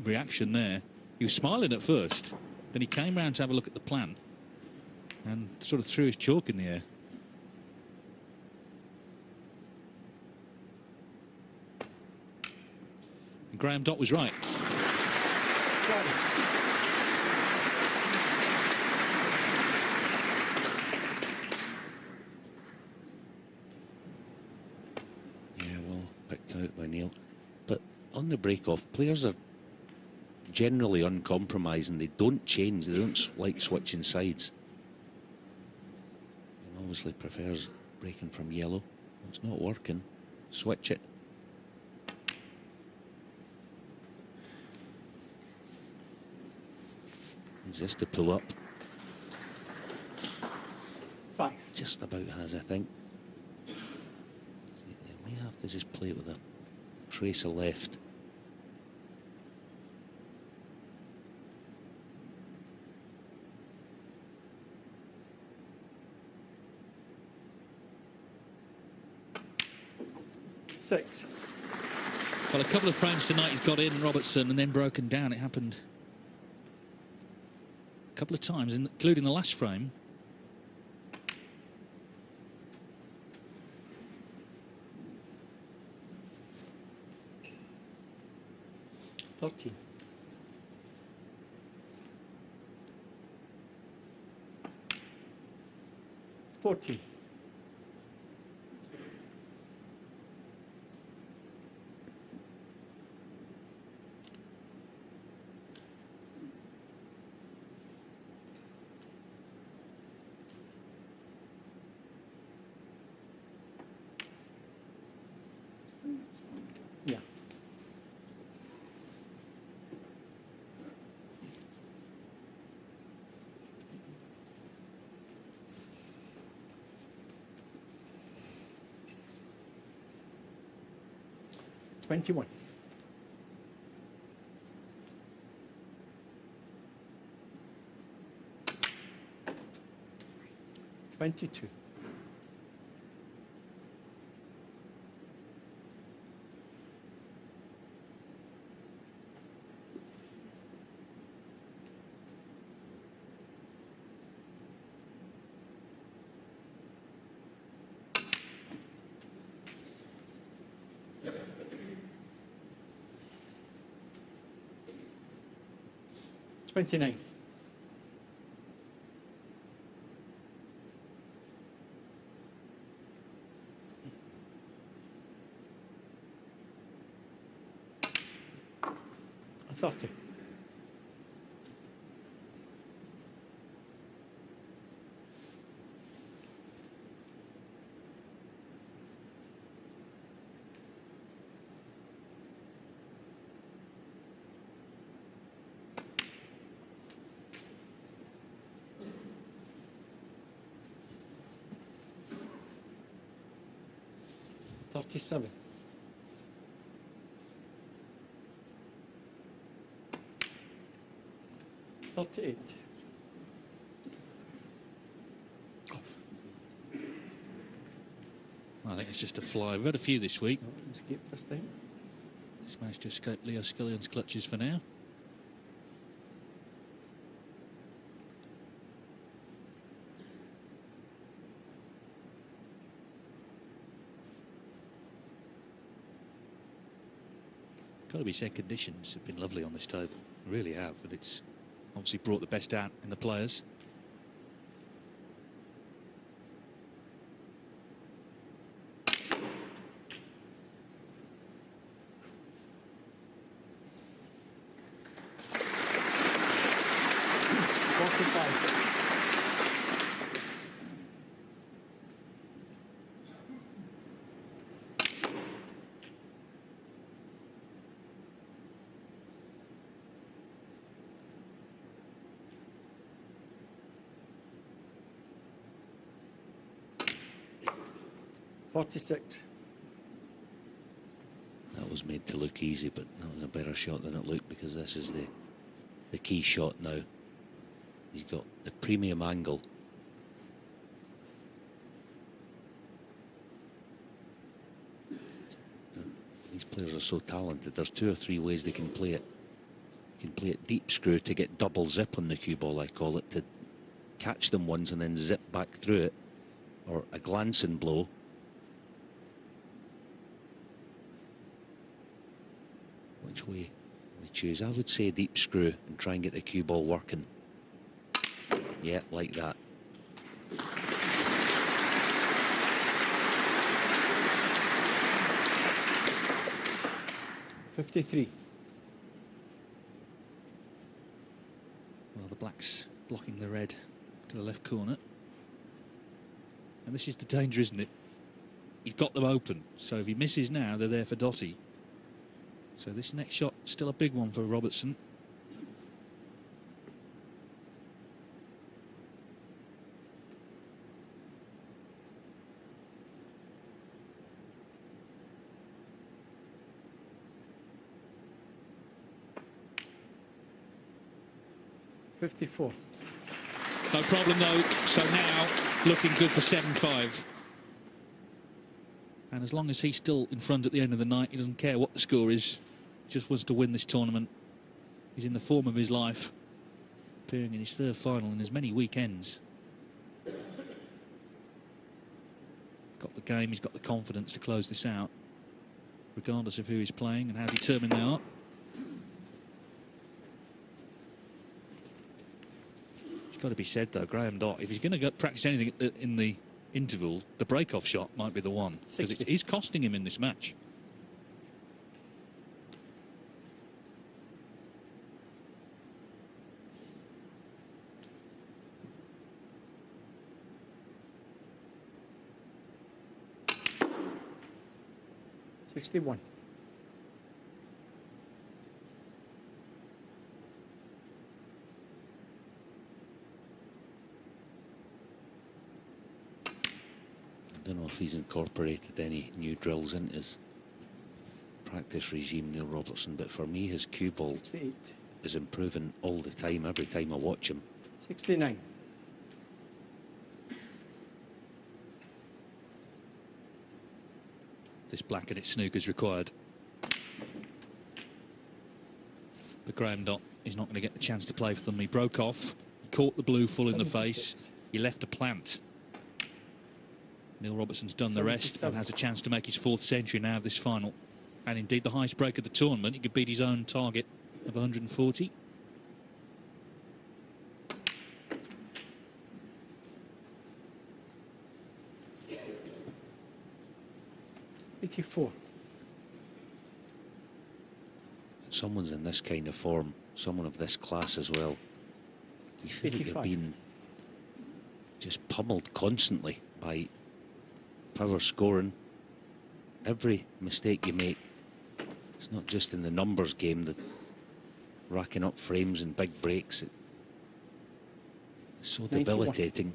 reaction there. He was smiling at first, then he came round to have a look at the plan and sort of threw his chalk in the air. And Graham Dott was right. Yeah, well picked out by Neil. But on the break-off, players are generally uncompromising. They don't change. They don't like switching sides. And obviously prefers breaking from yellow. It's not working. Switch it. Is this to pull up? 5. Just about has, I think. They may have to just play it with a trace of left. Six. Well, a couple of frames tonight he's got in, Robertson, and then broken down. It happened a couple of times, including the last frame. $13. 14. Yeah. $21. 22. 29. 30. 37. 38. I think it's just a fly. We've had a few this week. Escape this time. He's managed to escape Leo Scullion's clutches for now. Got to be said, conditions have been lovely on this table. Really have, and it's obviously brought the best out in the players. $46. That was made to look easy, but that was a better shot than it looked, because this is the key shot now. He's got the premium angle. These players are so talented. There's 2 or 3 ways they can play it. You can play it deep screw to get double zip on the cue ball, I call it, to catch them once and then zip back through it, or a glancing blow. Which way we choose? I would say deep screw and try and get the cue ball working. Yeah, like that. $53. Well, the black's blocking the red to the left corner. And this is the danger, isn't it? He's got them open. So if he misses now, they're there for Dotty. So this next shot, still a big one for Robertson. $54. No problem though, so now looking good for 7-5. And as long as he's still in front at the end of the night, he doesn't care what the score is. He just wants to win this tournament. He's in the form of his life, appearing in his third final in as many weekends. He's got the game, he's got the confidence to close this out, regardless of who he's playing and how determined they are. Got to be said though, Graham Dott, if he's going to practice anything in the interval, the break-off shot might be the one, because it is costing him in this match. $61. I don't know if he's incorporated any new drills into his practice regime, Neil Robertson, but for me his cue ball 68. is improving all the time, every time I watch him. 69. This black and its snooker's required. But Graham Dott is not going to get the chance to play for them. He broke off, he caught the blue full in the 76. face, he left a plant. Neil Robertson's done the rest 77. and has a chance to make his 4th century now of this final. And indeed the highest break of the tournament. He could beat his own target of 140. $84. Someone's in this kind of form, someone of this class as well. You feel like you're being just pummeled constantly by power scoring. Every mistake you make, it's not just in the numbers game, the racking up frames and big breaks. It's so 91. debilitating.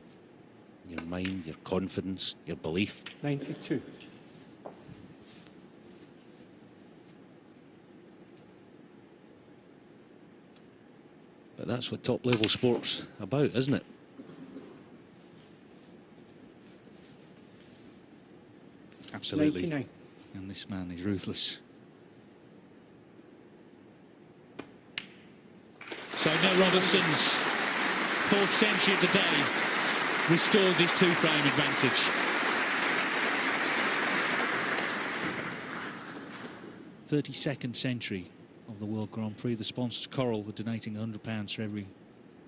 Your mind, your confidence, your belief. 92. But that's what top level sport's about, isn't it? Absolutely. 99. And this man is ruthless. So Neil Robertson's 4th century of the day restores his 2-frame advantage. 32nd century of the World Grand Prix. The sponsors, Coral, were donating £100 for every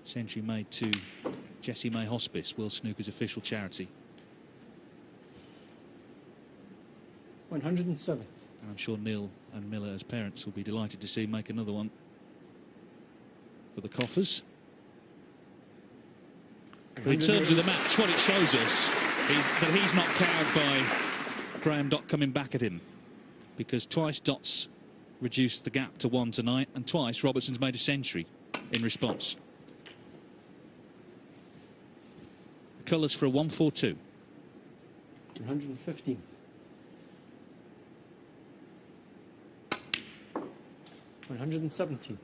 century made to Jessie May Hospice, World Snooker's official charity. 107. And I'm sure Neil and Miller, as parents, will be delighted to see him make another one for the coffers. But in terms of the match, what it shows us is that he's not cowed by Graham Dott coming back at him, because twice Dott's reduced the gap to 1 tonight, and twice Robertson's made a century in response. Colours for a 1-4-2. 115. 117.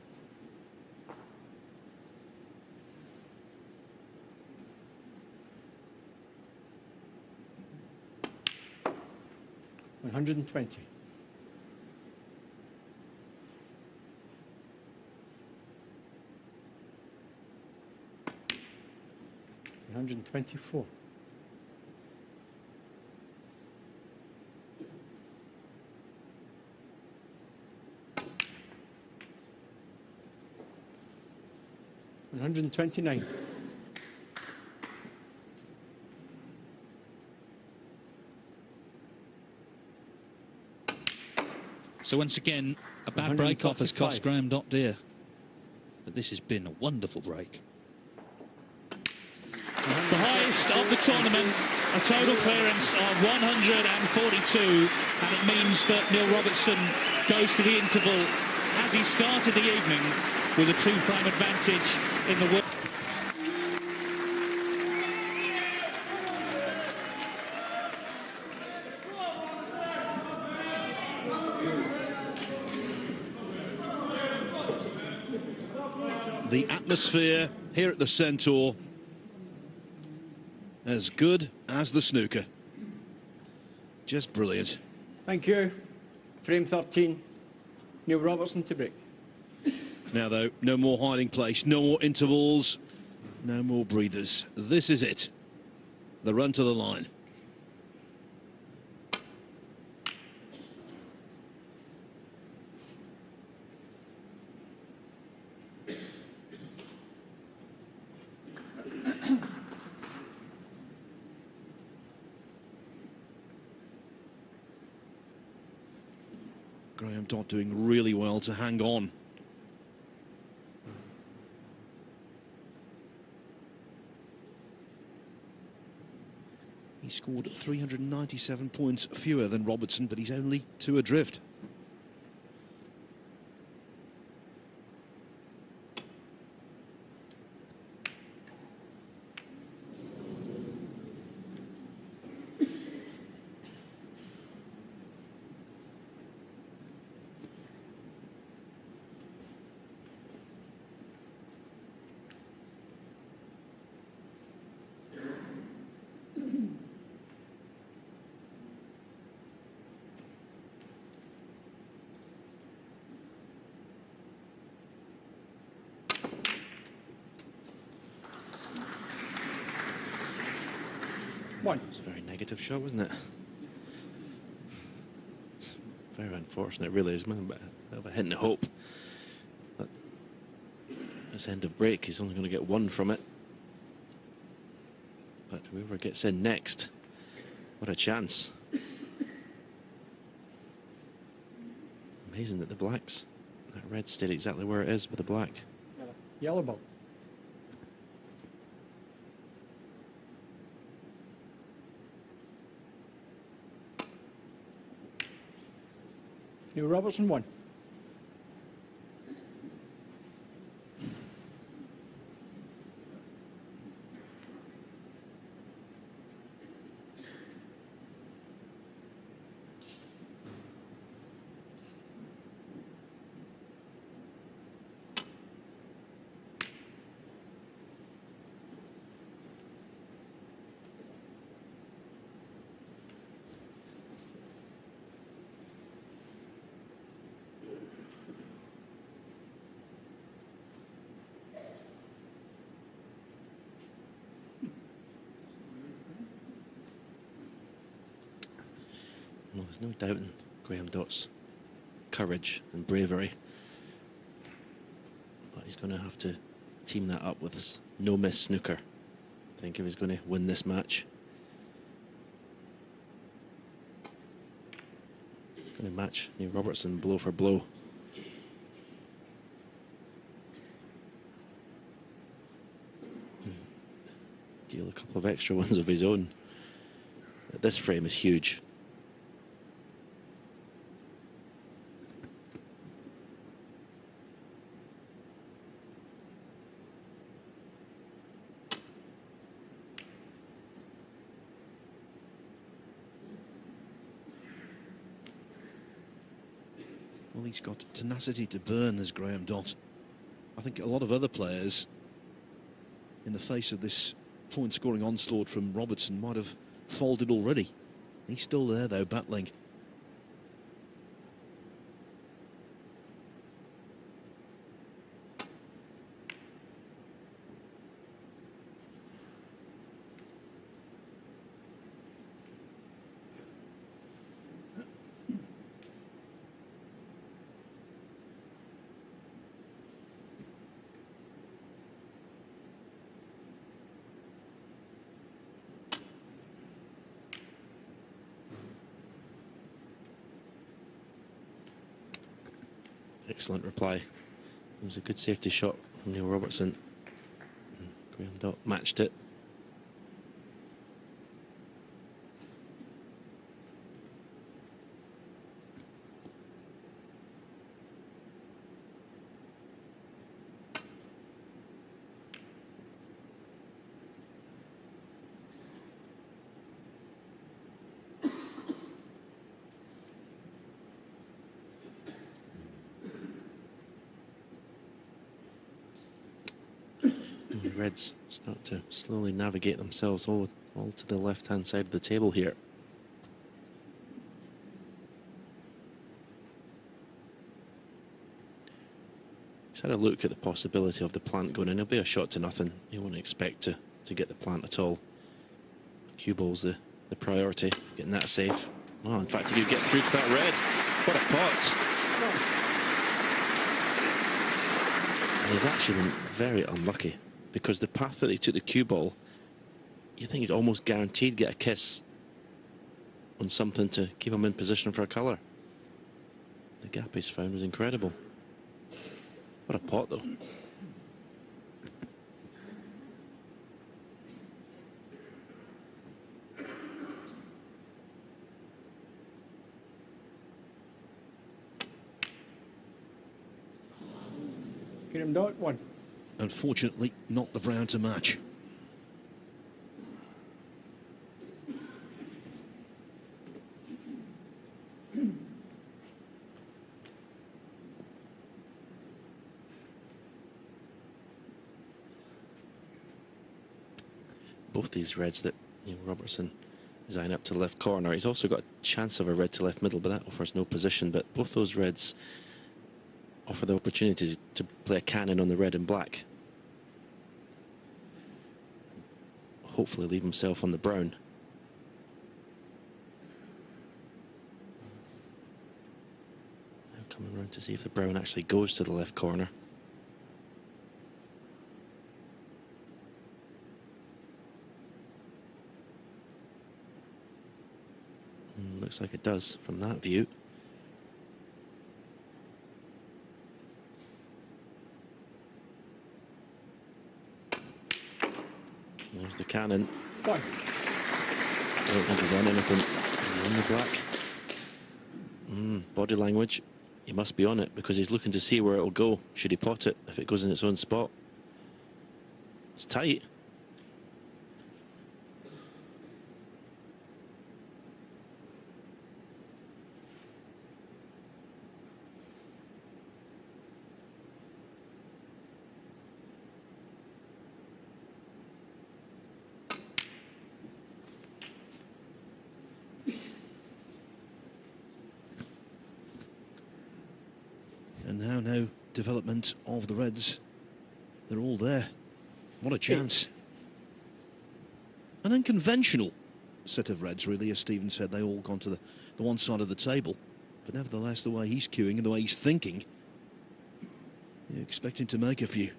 120. 124. $129. So once again, a bad break off has cost 155. Graham Dott dear. But this has been a wonderful break. The highest of the tournament, a total clearance of 142, and it means that Neil Robertson goes to the interval as he started the evening with a 2-frame advantage in the world. The atmosphere here at the Centaur, as good as the snooker. Just brilliant. Thank you. Frame 13. Neil Robertson to break. Now, though, no more hiding place, no more intervals, no more breathers. This is it. The run to the line. Graham Dott doing really well to hang on. He scored 397 points fewer than Robertson, but he's only 2 adrift. One. It was a very negative shot, wasn't it? It's very unfortunate, really. It's a bit of a hint of hope. But this end of break, he's only going to get 1 from it. But whoever gets in next, what a chance. Amazing that the blacks, that red stayed exactly where it is with the black. Yellow ball. Neil Robertson 1. Well, there's no doubting Graham Dott's courage and bravery. But he's going to have to team that up with his no-miss snooker, I think, if he's going to win this match. He's going to match Neil Robertson blow for blow. Deal a couple of extra ones of his own. This frame is huge. Well, he's got tenacity to burn as Graham Dott. I think a lot of other players, in the face of this point-scoring onslaught from Robertson, might have folded already. He's still there, though, battling. Excellent reply. It was a good safety shot from Neil Robertson. And Graham Dott matched it. The Reds start to slowly navigate themselves all to the left-hand side of the table here. He's had a look at the possibility of the plant going in. It'll be a shot to nothing. You won't expect to get the plant at all. Cue ball's the priority, getting that safe. Oh, in fact, if you get through to that red, what a pot. And he's actually been very unlucky, because the path that he took the cue ball, you think he'd almost guaranteed get a kiss on something to keep him in position for a colour. The gap he's found was incredible. What a pot, though. Graham Dott, 1. Unfortunately, not the brown to match. Both these reds that Robertson is eyeing up to the left corner. He's also got a chance of a red to left middle, but that offers no position. But both those reds offer the opportunity to play a cannon on the red and black. Hopefully leave himself on the brown. Now coming around to see if the brown actually goes to the left corner. Looks like it does from that view. There's the cannon. I don't think he's on anything. Is he on the black? Body language. He must be on it, because he's looking to see where it'll go. Should he pot it if it goes in its own spot? It's tight. And now development of the Reds. They're all there. What a chance. An unconventional set of Reds, really, as Stephen said. They all gone to the one side of the table. But nevertheless, the way he's queuing and the way he's thinking, you expect him to make a few.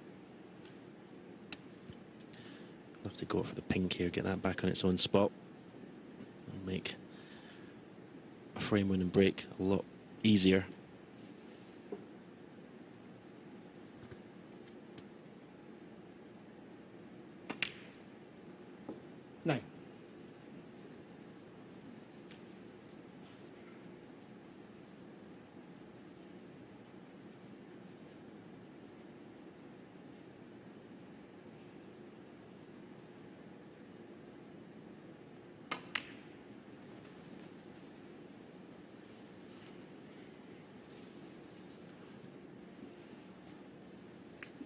I'll have to go for the pink here, get that back on its own spot. And make a frame winning break a lot easier. Nine.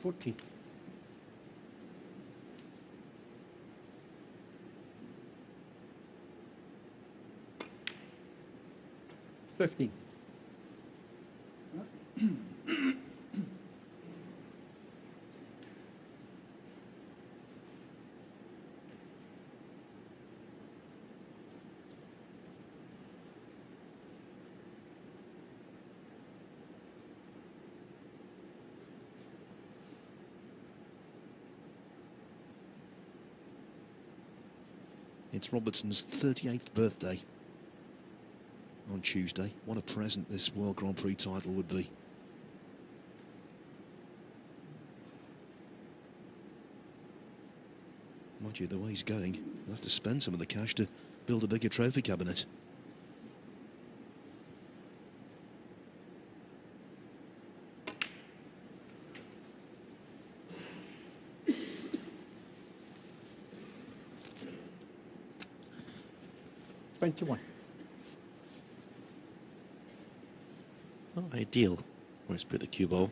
$14. 15. It's Robertson's 38th birthday on Tuesday. What a present this World Grand Prix title would be. Mind you, the way he's going, he'll have to spend some of the cash to build a bigger trophy cabinet. $21. Not ideal when it's put the cue ball.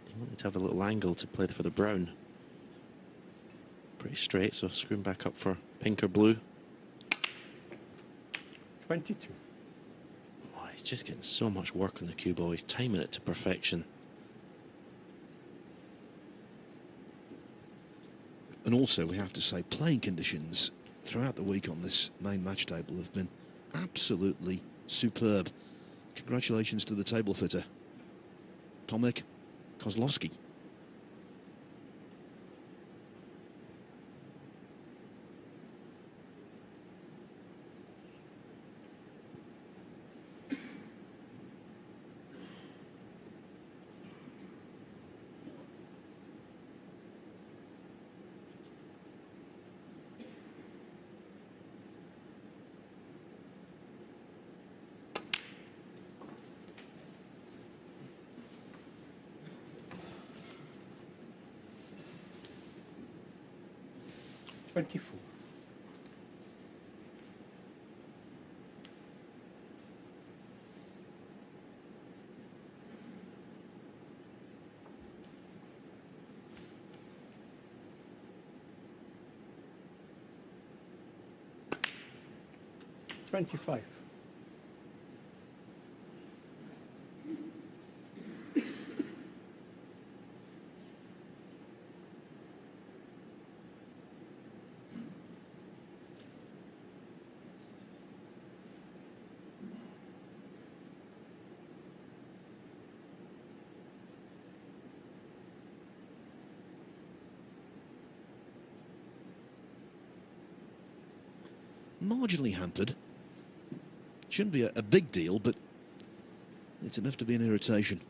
You wanted to have a little angle to play for the brown. Pretty straight, so screwing back up for pink or blue. 22. Oh, he's just getting so much work on the cue ball. He's timing it to perfection. And also, we have to say, playing conditions throughout the week on this main match table have been absolutely superb. Congratulations to the table fitter, Tomek Kozlowski. $24. $25. Marginally hampered. Shouldn't be a big deal, but it's enough to be an irritation.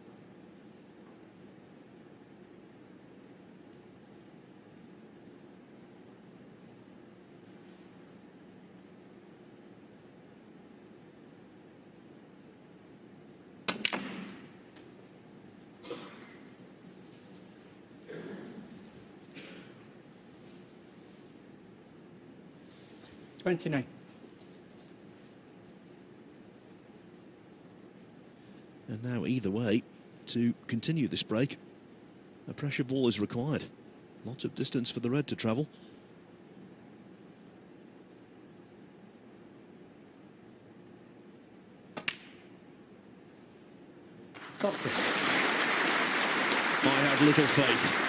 $29. And now, either way, to continue this break, a pressure ball is required. Lots of distance for the red to travel. $30. I have little faith.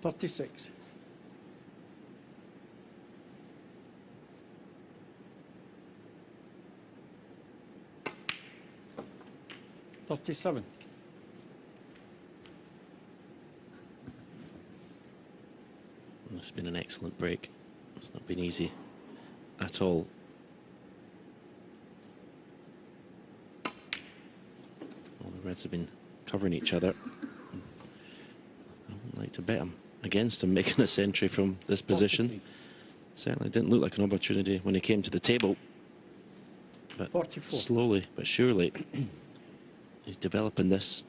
$36. $37. It's been an excellent break. It's not been easy at all. All the reds have been covering each other. I wouldn't like to bet him against him making a century from this position. 43. Certainly didn't look like an opportunity when he came to the table. But 44. slowly but surely, he's developing this.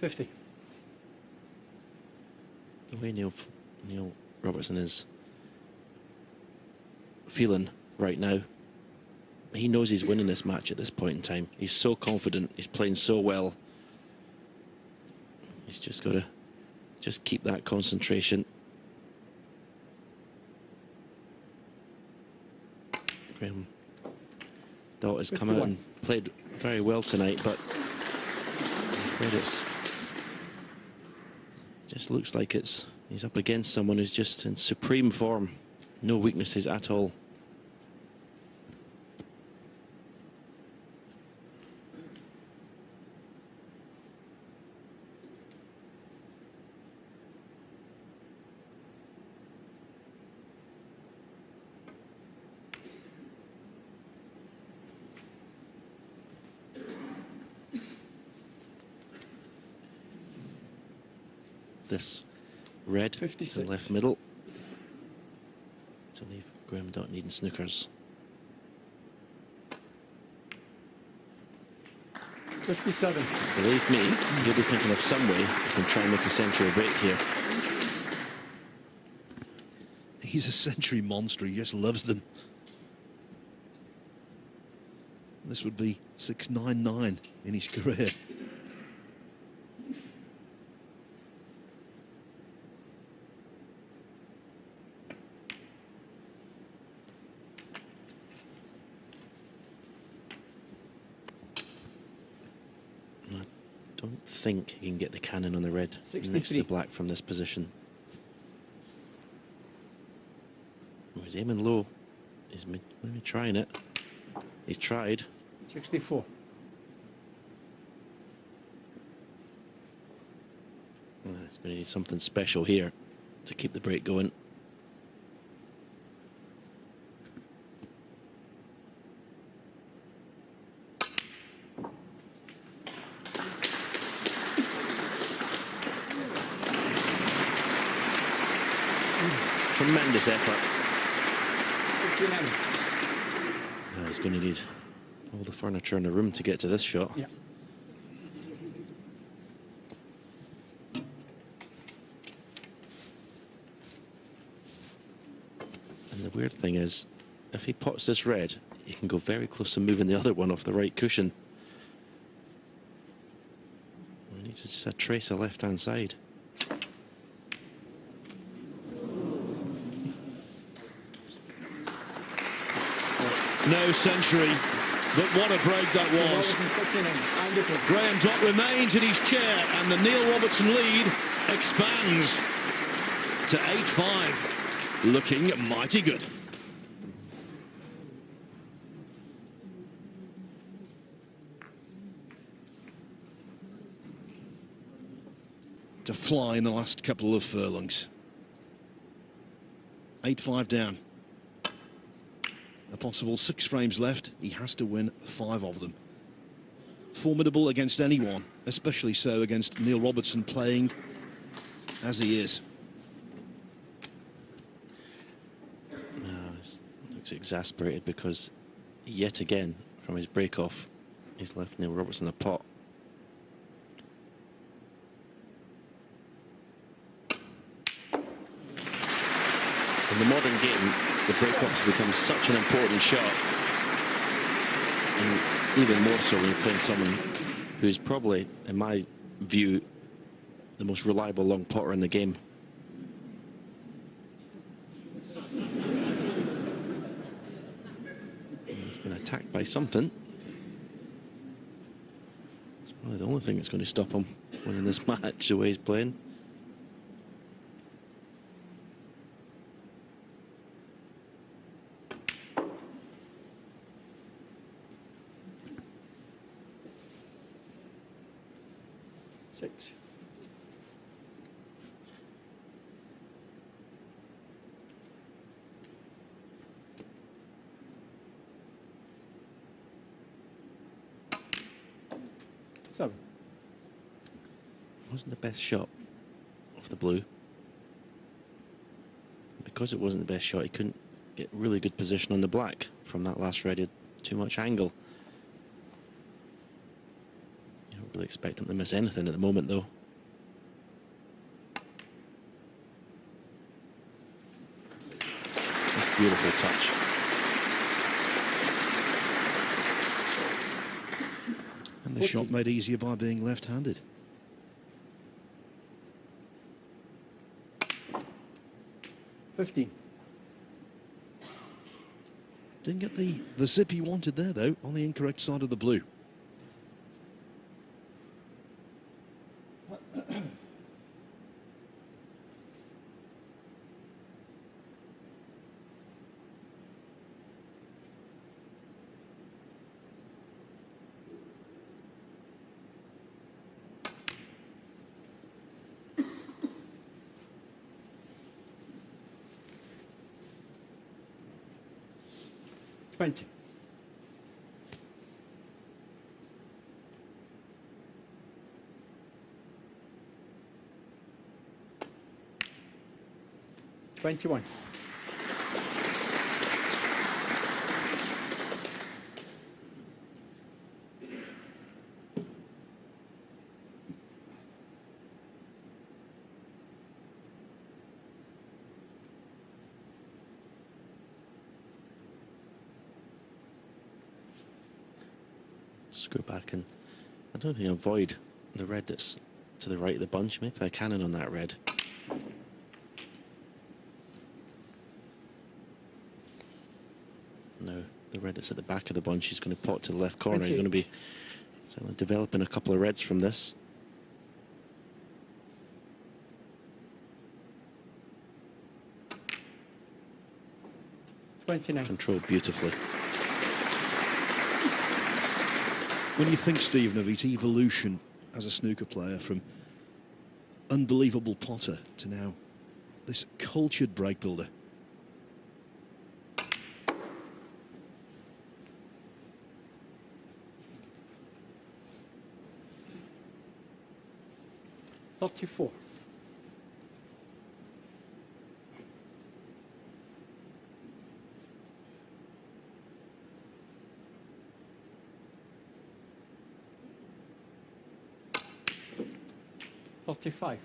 $50. The way Neil Robertson is feeling right now, he knows he's winning this match at this point in time. He's so confident. He's playing so well. He's just got to just keep that concentration has come out and played very well tonight, but I'm afraid it just looks like he's up against someone who's just in supreme form. No weaknesses at all. This red 56. to left middle to leave Graham Dott needing snookers. 57. Believe me, he'll be thinking of some way he can try and make a century break here. He's a century monster. He just loves them. This would be 6.99 in his career. I don't think he can get the cannon on the red 63. next to the black from this position. Oh, he's aiming low. He's maybe trying it. He's tried. 64. He's going to need something special here to keep the break going. Tremendous effort. 69. He's going to need all the furniture in the room to get to this shot. Yeah. And the weird thing is, if he pots this red, he can go very close to moving the other one off the right cushion. He needs just a trace of left-hand side. No century, but what a break that was. Graham Dott remains in his chair, and the Neil Robertson lead expands to 8-5. Looking mighty good. To fly in the last couple of furlongs. 8-5 down. A possible 6 frames left. He has to win 5 of them. Formidable against anyone, especially so against Neil Robertson playing as he is. He looks exasperated because yet again from his break-off he's left Neil Robertson a pot. In the modern game, the break-offs become such an important shot, and even more so when you're playing someone who's probably, in my view, the most reliable long potter in the game. He's been attacked by something. It's probably the only thing that's going to stop him winning this match the way he's playing. Six. Seven. Wasn't the best shot of the blue. Because it wasn't the best shot, he couldn't get really good position on the black from that last red. He had too much angle. You don't really expect him to miss anything at the moment, though. That's a beautiful touch. And the shot made easier by being left-handed. Didn't get the zip he wanted there, though, on the incorrect side of the blue. Twenty. $21. Screw back and I don't think I avoid the red that's to the right of the bunch. Maybe I cannon on that red. No, the red that's at the back of the bunch is going to pot to the left corner. He's going to be developing a couple of reds from this. $29. Controlled beautifully. When you think, Stephen, of his evolution as a snooker player from unbelievable potter to now this cultured break builder. $34. $35. I'm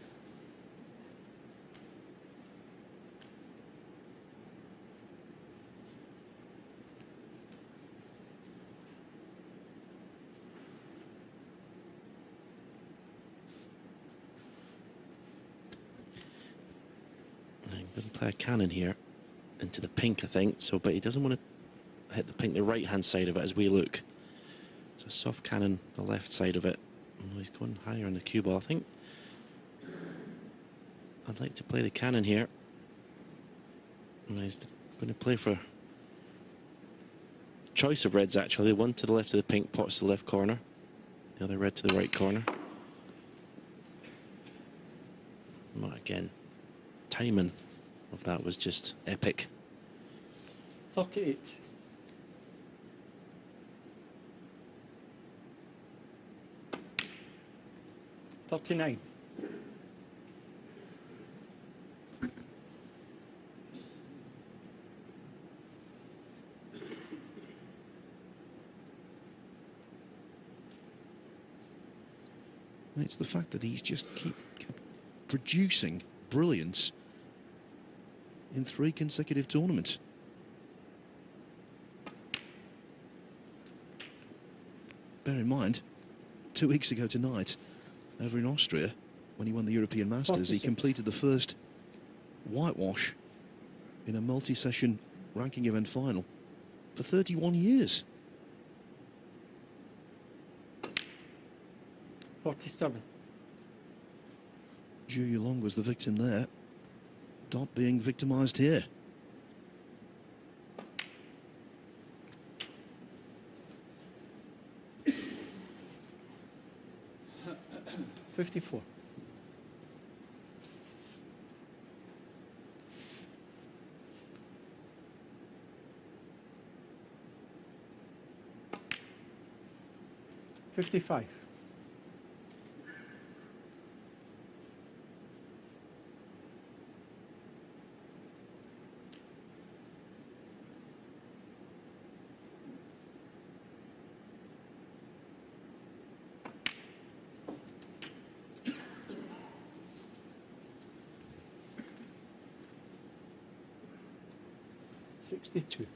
going to play a cannon here into the pink, I think. So, but he doesn't want to hit the pink, the right-hand side of it as we look. So soft cannon, the left side of it. Oh, he's going higher on the cue ball, I think. I'd like to play the cannon here. And he's going to play for choice of reds, actually. One to the left of the pink, pots to the left corner. The other red to the right corner. Well, again, timing of that was just epic. 38. $39. And it's the fact that he's just kept producing brilliance in 3 consecutive tournaments. Bear in mind, 2 weeks ago tonight, over in Austria, when he won the European Masters, 46. he completed the first whitewash in a multi-session ranking event final for 31 years. 47. Zhu Yulong was the victim there. Dott being victimised here. $54. $55. $62.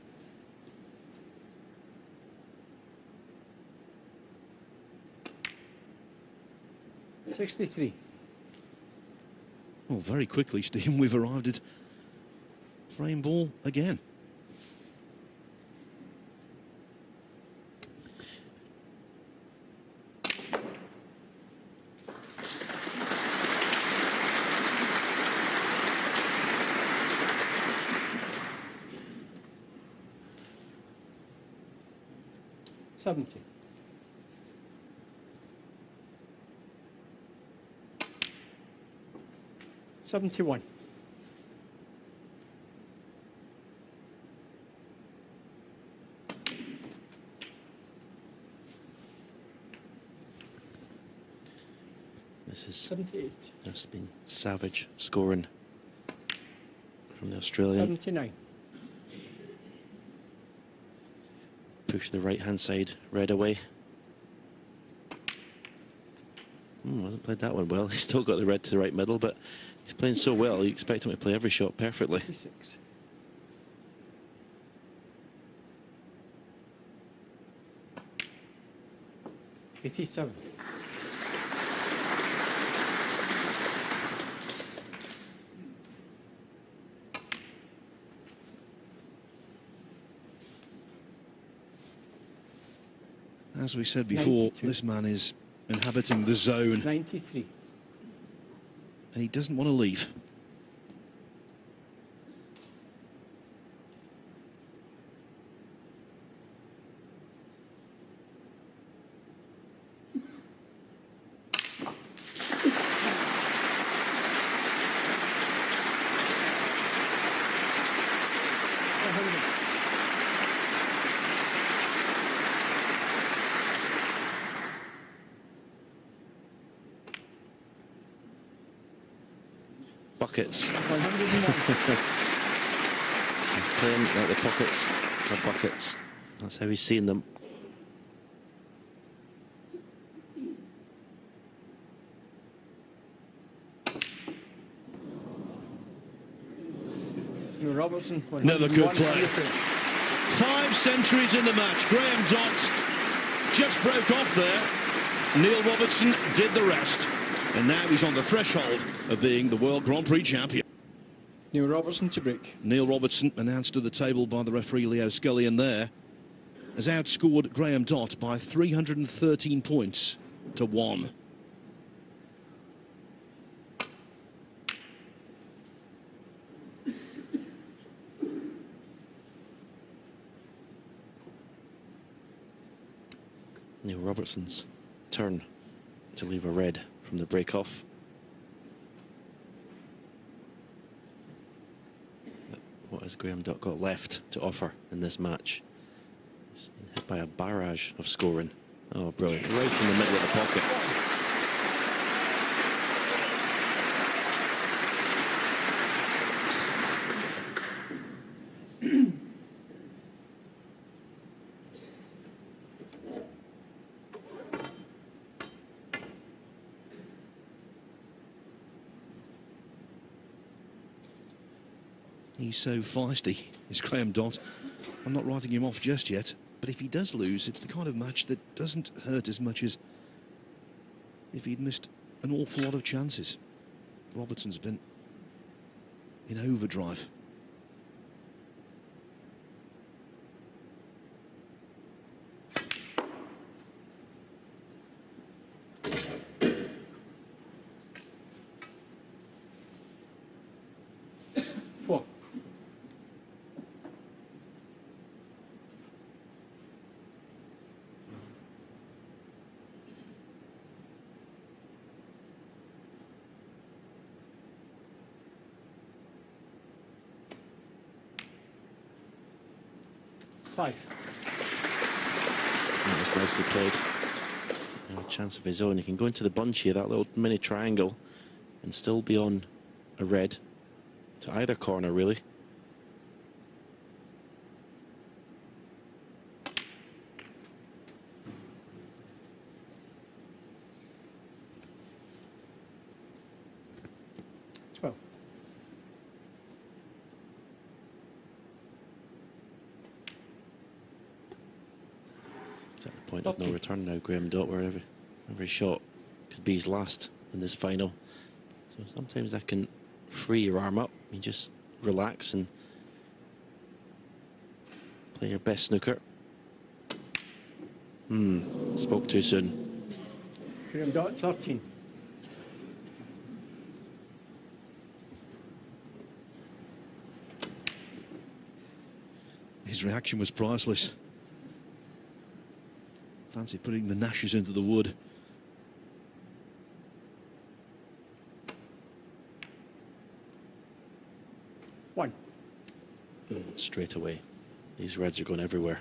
$63. Well, very quickly, Stephen, we've arrived at frame ball again. 70. $71. This is 78. just been savage scoring from the Australian. 79. Push the right-hand side red away. Hasn't played that one well. He's still got the red to the right middle, but he's playing so well, you expect him to play every shot perfectly. 86. $87. As we said before, 92. this man is inhabiting the zone 93. and he doesn't want to leave. Buckets. 101. He's playing like the pockets are buckets. That's how he's seeing them. Robertson. Never could 101 play. on the frame. 5 centuries in the match. Graham Dott just broke off there. Neil Robertson did the rest. And now he's on the threshold of being the World Grand Prix champion. Neil Robertson to break. Neil Robertson, announced to the table by the referee Leo Scullion there, has outscored Graham Dott by 313 points to 1. Neil Robertson's turn to leave a red from the break-off. What has Graham Dott got left to offer in this match? He's been hit by a barrage of scoring. Oh, brilliant. Right in the middle of the pocket. He's so feisty, is Graham Dott. I'm not writing him off just yet, but if he does lose, it's the kind of match that doesn't hurt as much as if he'd missed an awful lot of chances. Robertson's been in overdrive. Five. That was nicely played. A chance of his own. He can go into the bunch here, that little mini triangle, and still be on a red to either corner, really. He's at the point of no return now, Graham Dott, where every shot could be his last in this final. So sometimes that can free your arm up. You just relax and play your best snooker. Spoke too soon. Graham Dott, 13. His reaction was priceless. Fancy putting the Nashes into the wood. One. Straight away. These reds are going everywhere.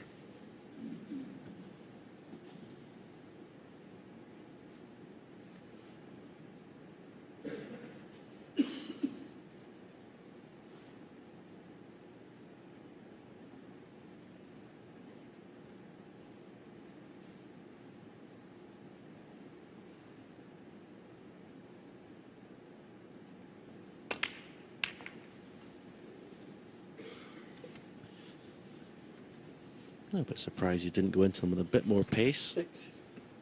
I'm a bit surprised you didn't go into them with a bit more pace 6.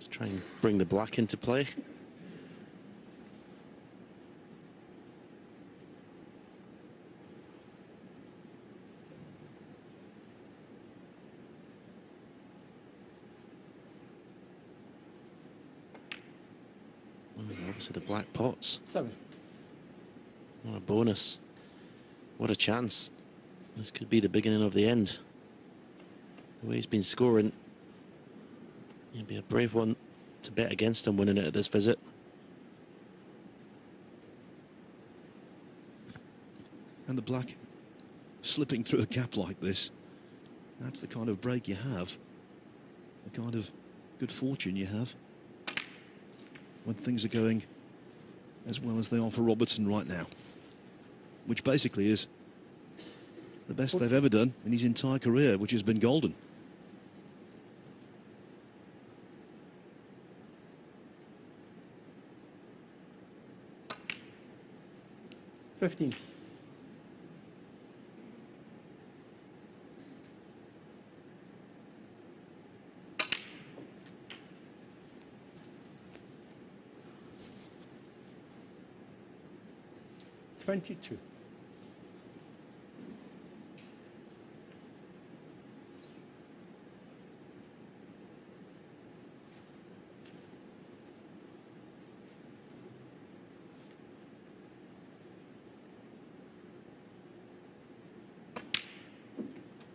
to try and bring the black into play. Obviously the black pots. 7. What a bonus. What a chance. This could be the beginning of the end. The way he's been scoring, it'd be a brave one to bet against him winning it at this visit. And the black slipping through a gap like this, that's the kind of break you have, the kind of good fortune you have when things are going as well as they are for Robertson right now, which basically is the best they've ever done in his entire career, which has been golden. $15. $22.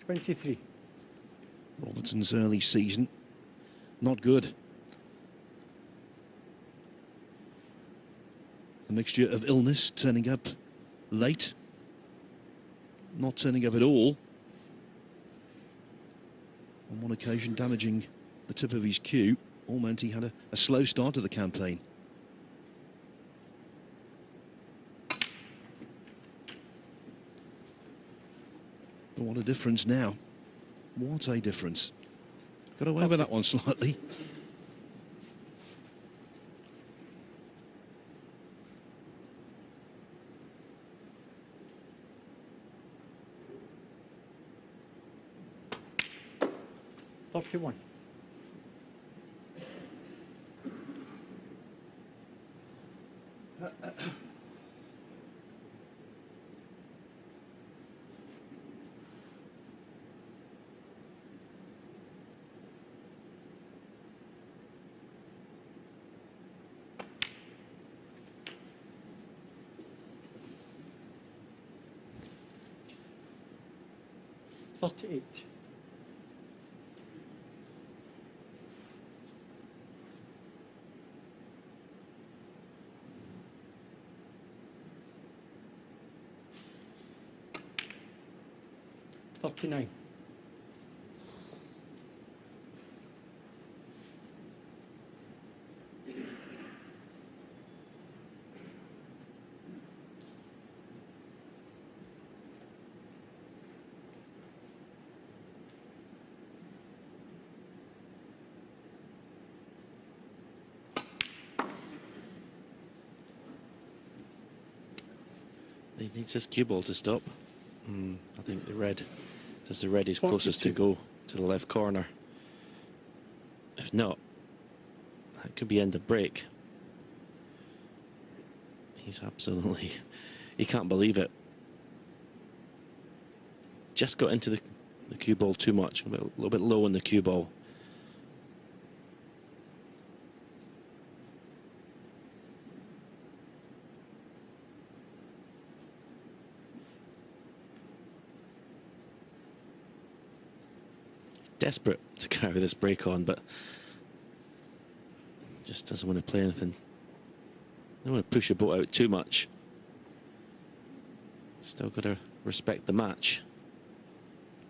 $23. Robertson's early season, not good. A mixture of illness, turning up late, not turning up at all. On one occasion damaging the tip of his cue, all meant he had a slow start to the campaign. But what a difference now. What a difference. Got away with that one slightly. $31. $38. $39. He needs this cue ball to stop. I think the red is closest to 42. go to the left corner. If not, that could be end of break. He's absolutely, he can't believe it. Just got into the cue ball too much, a little bit low on the cue ball. Desperate to carry this break on, but Just doesn't want to play anything. Don't want to push the boat out too much. Still got to respect the match.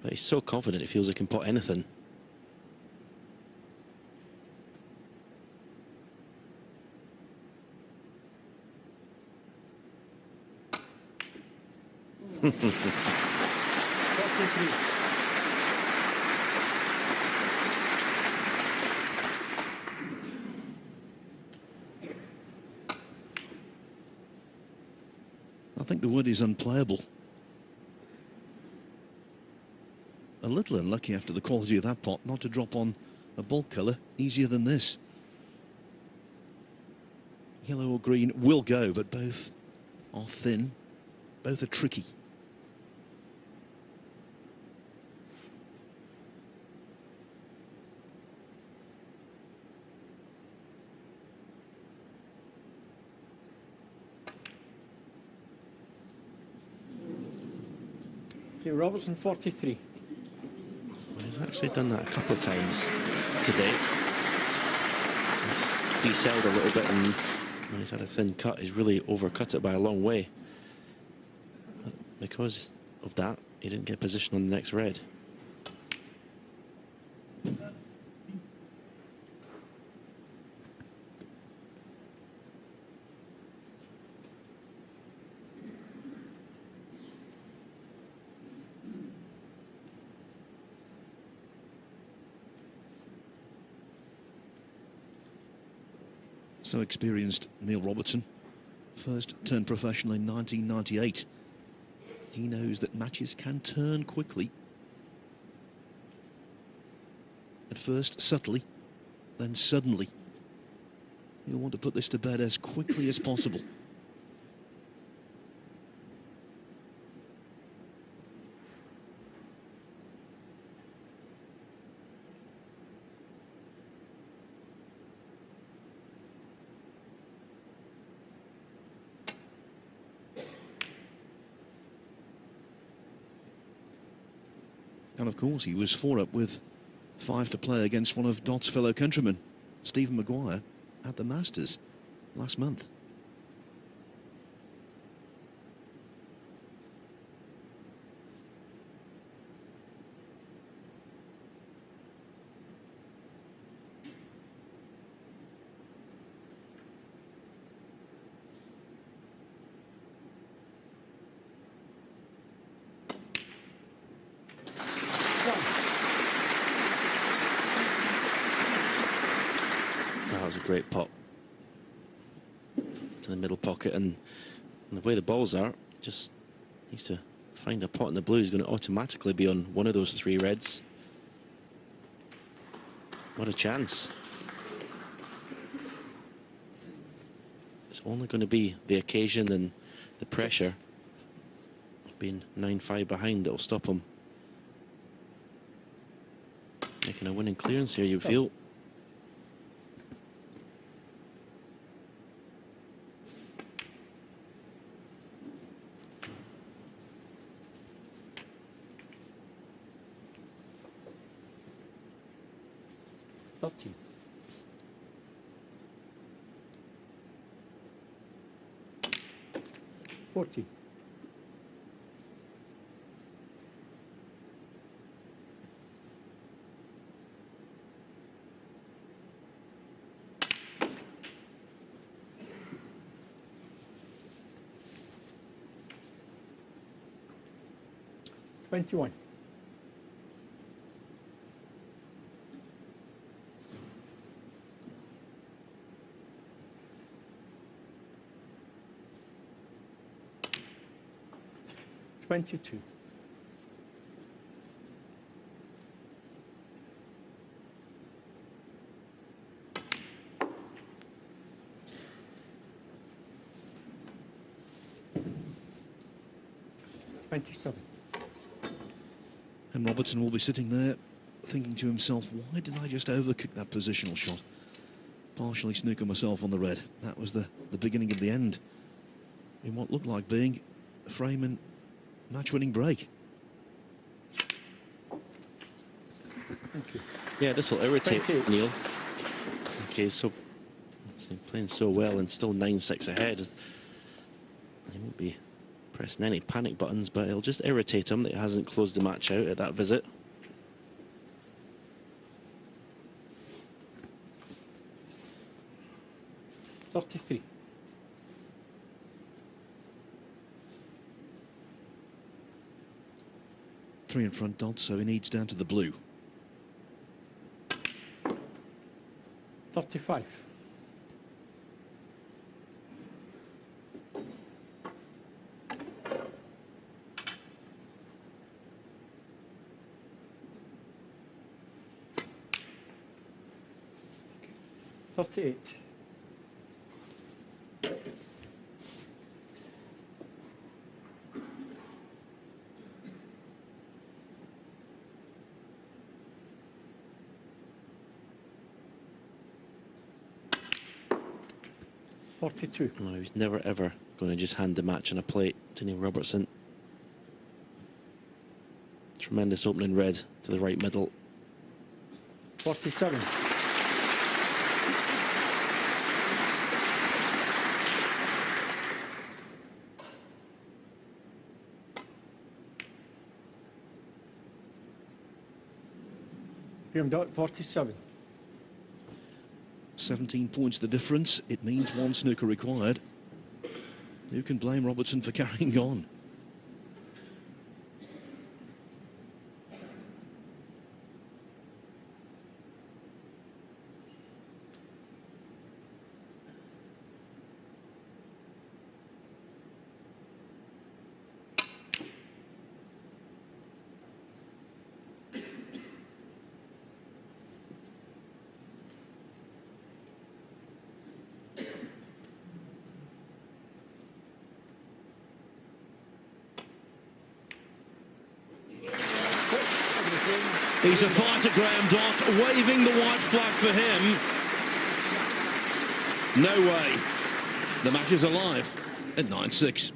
But he's so confident he feels he can pot anything. I think the word is unplayable. A little unlucky after the quality of that pot not to drop on a bulk colour easier than this. Yellow or green will go, but both are thin, both are tricky. Okay, Robertson 43. Well, he's actually done that a couple of times today. He's just decelled a little bit, and when he's had a thin cut, he's really overcut it by a long way. But because of that, he didn't get position on the next red. So experienced, Neil Robertson. First turned professional in 1998. He knows that matches can turn quickly. At first subtly, then suddenly. He'll want to put this to bed as quickly as possible. And of course, he was 4 up with 5 to play against one of Dott's fellow countrymen, Stephen Maguire, at the Masters last month. That was a great pot to the middle pocket, and the way the balls are, just needs to find a pot in the blue. He's going to automatically be on one of those 3 reds. What a chance. It's only going to be the occasion and the pressure of being 9-5 behind that will stop him making a winning clearance here, you feel. Dott. 40. $21. $22. $27. And Robertson will be sitting there thinking to himself, why did I just overcook that positional shot? Partially snooker myself on the red. That was the beginning of the end in what looked like being a frame and match-winning break. Thank you. Yeah, this will irritate 28. Neil. Okay, so So playing so well and still 9-6 ahead. He won't be pressing any panic buttons, but it'll just irritate him that he hasn't closed the match out at that visit. .33. Three in front, Dott, so he needs down to the blue. 35. .38. No, he's never ever going to just hand the match on a plate to Neil Robertson. Tremendous opening red to the right middle. 47. Dott, 47. 17 points the difference. It means one snooker required. Who can blame Robertson for carrying on? He's a fighter, Graham Dott, waving the white flag for him. No way. The match is alive at 9-6.